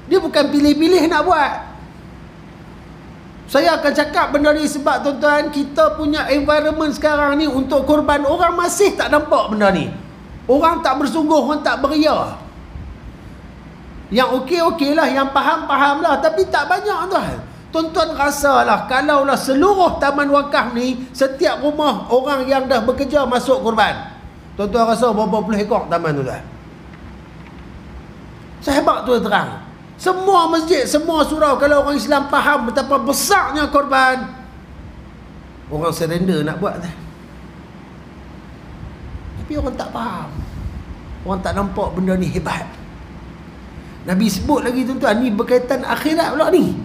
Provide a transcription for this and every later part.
Dia bukan pilih-pilih nak buat. Saya akan cakap benda ni sebab tuan-tuan, kita punya environment sekarang ni untuk korban, orang masih tak nampak benda ni. Orang tak bersungguh, orang tak beria. Yang okey-okey lah, yang faham-faham lah, tapi tak banyak tuan. Tuan-tuan rasalah, kalaulah seluruh taman wakaf ni, setiap rumah orang yang dah bekerja masuk korban, tuan-tuan rasa berapa puluh ekor taman tu tuan? Sehebat tu terang. Semua masjid, semua surau, kalau orang Islam faham betapa besarnya korban, orang surrender nak buat dah. Tapi orang tak faham, orang tak nampak benda ni hebat. Nabi sebut lagi tuan-tuan, ni berkaitan akhirat pula ni.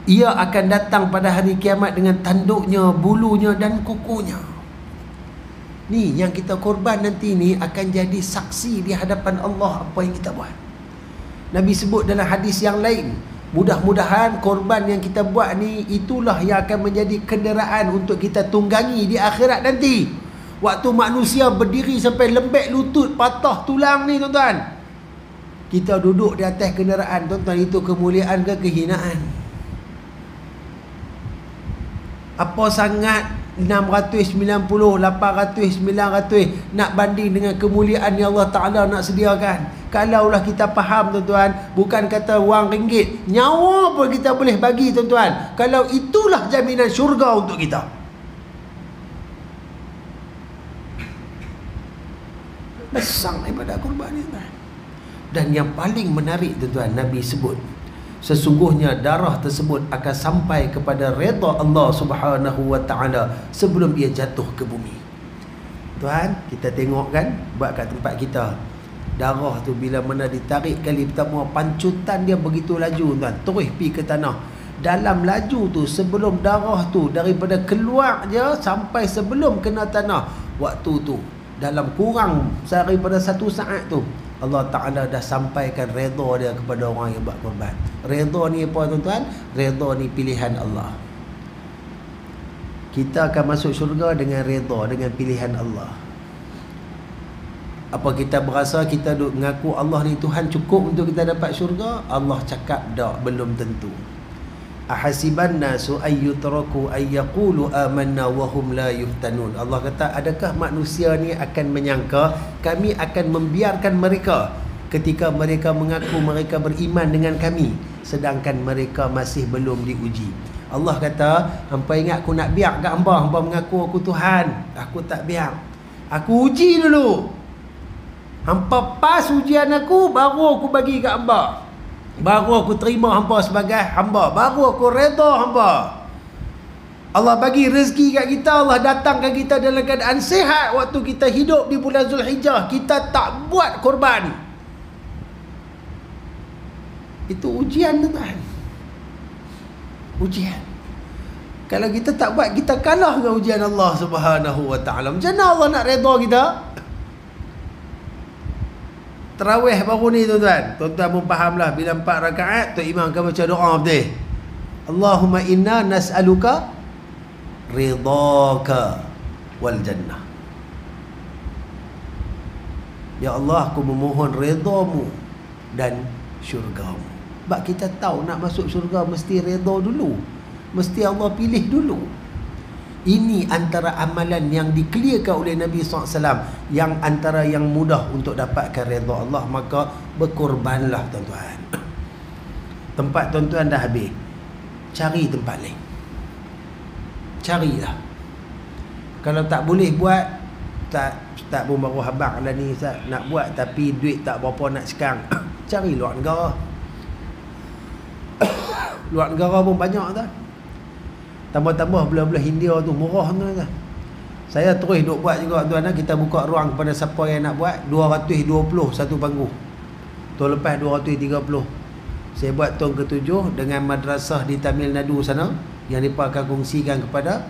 Ia akan datang pada hari kiamat dengan tanduknya, bulunya dan kukunya. Ni yang kita korban nanti ni akan jadi saksi di hadapan Allah apa yang kita buat. Nabi sebut dalam hadis yang lain, mudah-mudahan korban yang kita buat ni itulah yang akan menjadi kenderaan untuk kita tunggangi di akhirat nanti. Waktu manusia berdiri sampai lembek lutut, patah tulang ni tuan-tuan, kita duduk di atas kenderaan tuan-tuan, itu kemuliaan ke kehinaan? Apa sangat 690, 800, 900 nak banding dengan kemuliaan yang Allah Ta'ala nak sediakan? Kalaulah kita faham tuan-tuan, bukan kata wang ringgit, nyawa pun kita boleh bagi tuan-tuan, kalau itulah jaminan syurga untuk kita. Besar daripada korban ni tuan. Dan yang paling menarik tuan-tuan, Nabi sebut sesungguhnya darah tersebut akan sampai kepada redha Allah Subhanahu wa ta'ala sebelum ia jatuh ke bumi. Tuan, kita tengok kan, buat kat tempat kita, darah tu bila mana ditarik kali pertama, pancutan dia begitu laju tuan, terus pi ke tanah. Dalam laju tu, sebelum darah tu daripada keluar je sampai sebelum kena tanah, waktu tu dalam kurang daripada 1 saat tu, Allah Ta'ala dah sampaikan redha dia kepada orang yang buat korban. Redha ni apa tuan-tuan? Redha ni pilihan Allah. Kita akan masuk syurga dengan redha, dengan pilihan Allah. Apa kita berasa kita duk mengaku Allah ni Tuhan cukup untuk kita dapat syurga? Allah cakap tak, belum tentu. Ahasiban nasu ayyutraku ayyaqulu amanna wa hum la yuftanun. Allah kata, adakah manusia ni akan menyangka kami akan membiarkan mereka ketika mereka mengaku mereka beriman dengan kami, sedangkan mereka masih belum diuji. Allah kata, hampa ingat aku nak biar kat hampa, hampa mengaku aku Tuhan, aku tak biar. Aku uji dulu. Hampa pas ujian aku, baru aku bagi kat hampa, baru aku terima hampa sebagai hamba, baru aku redha hampa. Allah bagi rezeki kat kita, Allah datangkan kita dalam keadaan sihat waktu kita hidup di bulan Zulhijjah, kita tak buat korban. Itu ujian tuan. Ujian. Kalau kita tak buat, kita kalah dengan ujian Allah Subhanahu wa ta'ala. Macam mana Allah nak redha kita? Tarawih baru ni tuan-tuan, tuan-tuan pun fahamlah, bila 4 rakaat tu imam akan baca doa betul. Allahumma inna nas'aluka ridhaka wal jannah. Ya Allah, aku memohon redha-Mu dan syurga-Mu. Sebab kita tahu nak masuk syurga mesti redha dulu, mesti Allah pilih dulu. Ini antara amalan yang dikliarkan oleh Nabi SAW, yang antara yang mudah untuk dapatkan redha Allah. Maka berkorbanlah tuan-tuan. Tempat tuan-tuan dah habis, cari tempat lain. Carilah. Kalau tak boleh buat, Ustaz pun baru habaq lah ni Ustaz, nak buat tapi duit tak berapa nak sekarang. Cari luar negara. Luar negara pun banyak tak. Tambah-tambah belah-belah India tu murah tuan. Saya terus duk buat juga tuan. Kita buka ruang kepada siapa yang nak buat. 220 satu panggung. Tahun lepas 230. Saya buat tahun ke-7 dengan madrasah di Tamil Nadu sana, yang mereka akan kongsikan kepada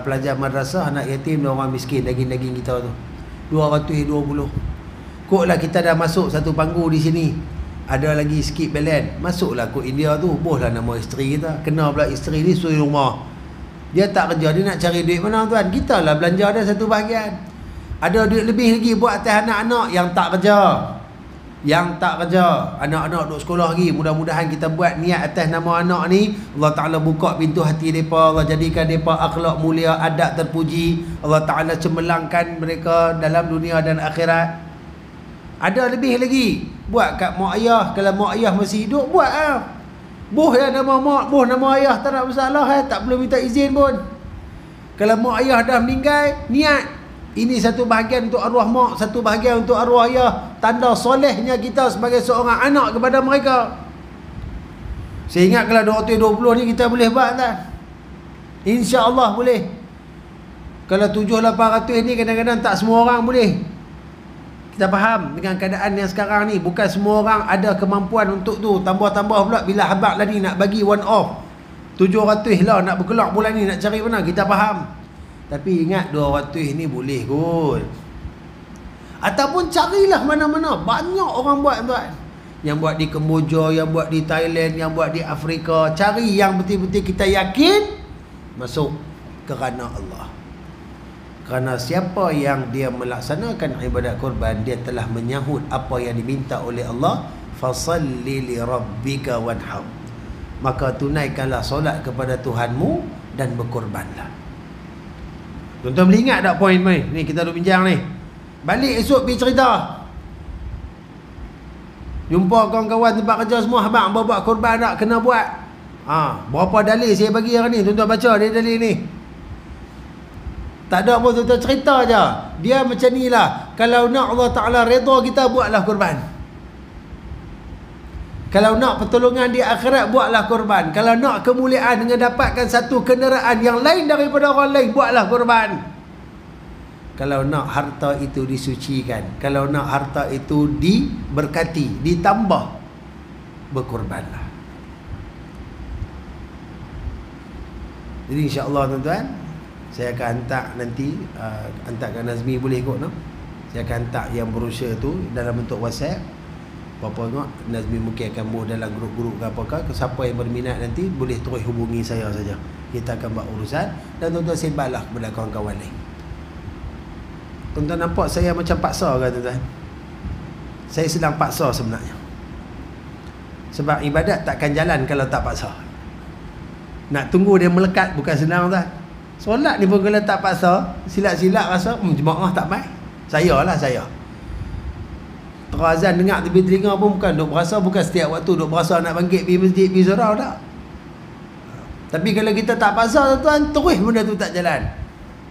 pelajar madrasah, anak yatim dan orang miskin, daging-daging kita tu. 220. Koklah kita dah masuk satu panggung di sini, ada lagi sikit balance, masuklah kot India tu, bohlah nama isteri kita. Kena pula isteri ni suri rumah, dia tak kerja, dia nak cari duit mana tuan? Kita lah belanja dia satu bahagian. Ada duit lebih lagi buat atas anak-anak yang tak kerja. Yang tak kerja, anak-anak duduk sekolah lagi, mudah-mudahan kita buat niat atas nama anak ni, Allah Ta'ala buka pintu hati mereka, Allah jadikan mereka akhlak mulia, adab terpuji, Allah Ta'ala cemerlangkan mereka dalam dunia dan akhirat. Ada lebih lagi, buat kat mak ayah. Kalau mak ayah masih hidup, buat lah. Boh ya nama mak, boh nama ayah, tak ada masalah, tak perlu minta izin pun. Kalau mak ayah dah meninggal, niat ini satu bahagian untuk arwah mak, satu bahagian untuk arwah ayah. Tanda solehnya kita sebagai seorang anak kepada mereka. Saya ingat kalau 220 ni kita boleh buat tak? InsyaAllah boleh. Kalau 700-800 ni kadang-kadang tak semua orang boleh. Kita faham dengan keadaan yang sekarang ni, bukan semua orang ada kemampuan untuk tu. Tambah-tambah pula bila habaq tadi nak bagi one off 700 lah nak berkelak bulan ni, nak cari mana, kita faham. Tapi ingat 200 ni boleh kot. Ataupun carilah mana-mana, banyak orang buat tuan. Yang buat di Kemboja, yang buat di Thailand, yang buat di Afrika. Cari yang betul-betul kita yakin masuk kerana Allah. Kerana siapa yang dia melaksanakan ibadat korban, dia telah menyahut apa yang diminta oleh Allah. Fasalli li rabbika wanhar. Maka tunaikanlah solat kepada Tuhanmu dan berkorbanlah. Tuan-tuan boleh ingat tak poin ni kita duk bincang ni? Balik esok pergi cerita, jumpa kawan-kawan tempat kerja semua, abang buat korban tak, kena buat. Berapa dalil saya bagi hari ni, tuan-tuan baca dia dalil ni. Tak ada pun, tuan-tuan cerita je. Dia macam ni lah. Kalau nak Allah Ta'ala redha kita, buatlah korban. Kalau nak pertolongan di akhirat, buatlah korban. Kalau nak kemuliaan dengan dapatkan satu kenderaan yang lain daripada orang lain, buatlah korban. Kalau nak harta itu disucikan, kalau nak harta itu diberkati, ditambah, berkorbanlah. Jadi insya-Allah tuan-tuan, saya akan hantar nanti, hantarkan Nazmi boleh kot no? Saya akan hantar yang brosur tu dalam bentuk WhatsApp. Apa tengok Nazmi mungkin akan buat dalam grup-grup ke apakah. Siapa yang berminat nanti boleh terus hubungi saya saja. Kita akan buat urusan dan tuan-tuan sebarlah kepada kawan-kawan lain. Tuan-tuan nampak saya macam paksa ke tuan-tuan? Saya sedang paksa sebenarnya. Sebab ibadat takkan jalan kalau tak paksa. Nak tunggu dia melekat bukan senang tuan. Solat ni pun kalau tak paksa, silap-silap rasa jemaah tak baik. Saya terazan dengar tepi telinga pun bukan duk berasa, bukan setiap waktu duk berasa nak bangkit pergi masjid, pergi surau tak. Tapi kalau kita tak paksa tuan, terus benda tu tak jalan.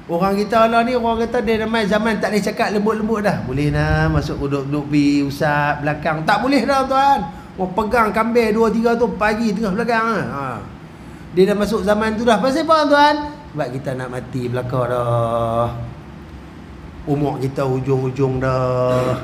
Orang kita lah ni, orang kata dia ramai zaman tak boleh cakap lembut-lembut dah. Boleh dah masuk duduk pergi usap belakang. Tak boleh dah tuan. Orang pegang kambing 2-3 tu pagi tengah belakang. Dia dah masuk zaman tu dah. Pasal apa tuan? Sebab kita nak mati belakang dah. Umur kita hujung-hujung dah.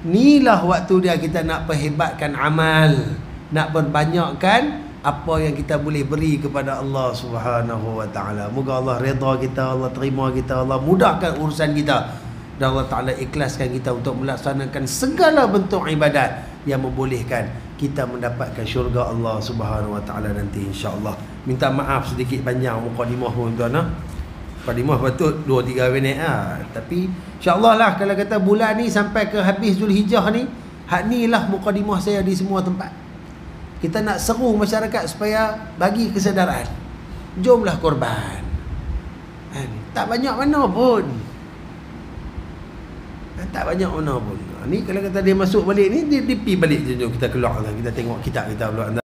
Inilah waktu dia kita nak perhebatkan amal, nak perbanyakkan apa yang kita boleh beri kepada Allah Subhanahu wa taala. Moga Allah redha kita, Allah terima kita, Allah mudahkan urusan kita dan Allah Taala ikhlaskan kita untuk melaksanakan segala bentuk ibadat yang membolehkan kita mendapatkan syurga Allah Subhanahu wa taala nanti insya-Allah. Minta maaf sedikit panjang mukadimah pun tuan-tuan. Mukadimah patut 2-3 minit lah. Tapi insya-Allah lah kalau kata bulan ni sampai ke habis Zulhijjah ni, hak ni lah mukadimah saya di semua tempat. Kita nak seru masyarakat supaya bagi kesedaran. Jomlah korban. Tak banyak mana pun. Tak banyak mana pun. Ni kalau kata dia masuk balik ni, dia pergi balik je, kita keluar, kita tengok kitab kita pula.